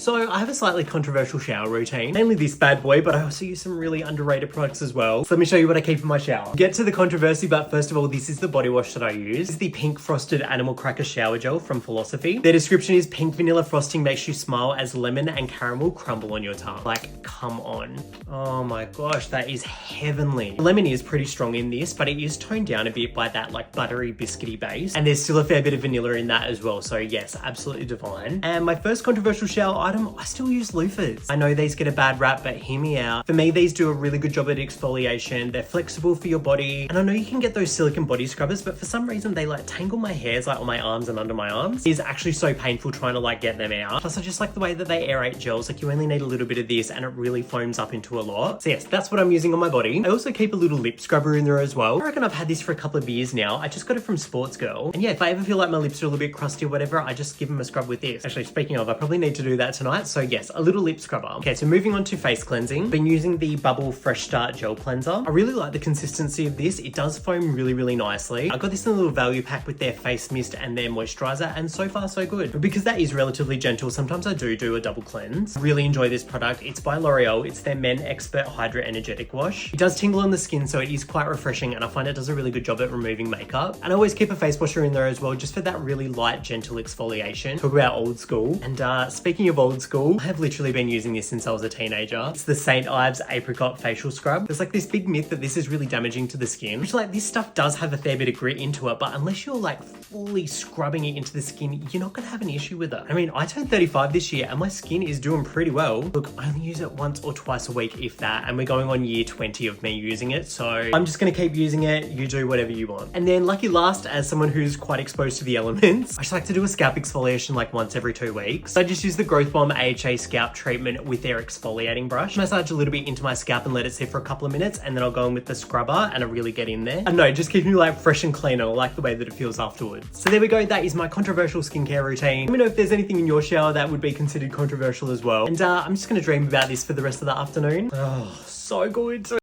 So I have a slightly controversial shower routine, mainly this bad boy, but I also use some really underrated products as well. So let me show you what I keep in my shower. Get to the controversy, but first of all, this is the body wash that I use. This is the Pink Frosted Animal Cracker Shower Gel from Philosophy. Their description is pink vanilla frosting makes you smile as lemon and caramel crumble on your tongue. Like, come on. Oh my gosh, that is heavenly. Lemon is pretty strong in this, but it is toned down a bit by that like buttery biscuity base. And there's still a fair bit of vanilla in that as well. So yes, absolutely divine. And my first controversial shower item, I still use loofahs. I know these get a bad rap, but hear me out. For me, these do a really good job at exfoliation. They're flexible for your body. And I know you can get those silicone body scrubbers, but for some reason they like tangle my hairs like on my arms and under my arms. It's actually so painful trying to like get them out. Plus I just like the way that they aerate gels. Like you only need a little bit of this and it really foams up into a lot. So yes, that's what I'm using on my body. I also keep a little lip scrubber in there as well. I reckon I've had this for a couple of years now. I just got it from Sportsgirl. And yeah, if I ever feel like my lips are a little bit crusty or whatever, I just give them a scrub with this. Actually, speaking of, I probably need to do that tonight. So yes, a little lip scrubber. Okay, so moving on to face cleansing. Been using the Bubble Fresh Start Gel Cleanser. I really like the consistency of this. It does foam really, really nicely. I got this in a little value pack with their face mist and their moisturizer, and so far so good. But because that is relatively gentle, sometimes I do a double cleanse. Really enjoy this product. It's by L'Oreal. It's their Men Expert Hydra Energetic Wash. It does tingle on the skin, so it is quite refreshing, and I find it does a really good job at removing makeup. And I always keep a face washer in there as well, just for that really light, gentle exfoliation. Talk about old school. And speaking of old school, I have literally been using this since I was a teenager. It's the St. Ives Apricot Facial Scrub. There's like this big myth that this is really damaging to the skin, which like this stuff does have a fair bit of grit into it, but unless you're like fully scrubbing it into the skin, you're not gonna have an issue with it. I mean, I turned 35 this year and my skin is doing pretty well. Look, I only use it once or twice a week, if that, and we're going on year 20 of me using it, so I'm just gonna keep using it. You do whatever you want. And then lucky last, as someone who's quite exposed to the elements, I just like to do a scalp exfoliation like once every 2 weeks. So I just use the Growth Bomb AHA scalp treatment with their exfoliating brush. Massage a little bit into my scalp and let it sit for a couple of minutes, and then I'll go in with the scrubber and I really get in there. I don't know, it just keeps me like fresh and clean, and I like the way that it feels afterwards. So there we go, that is my controversial skincare routine. Let me know if there's anything in your shower that would be considered controversial as well. And I'm just gonna dream about this for the rest of the afternoon. Oh, so good.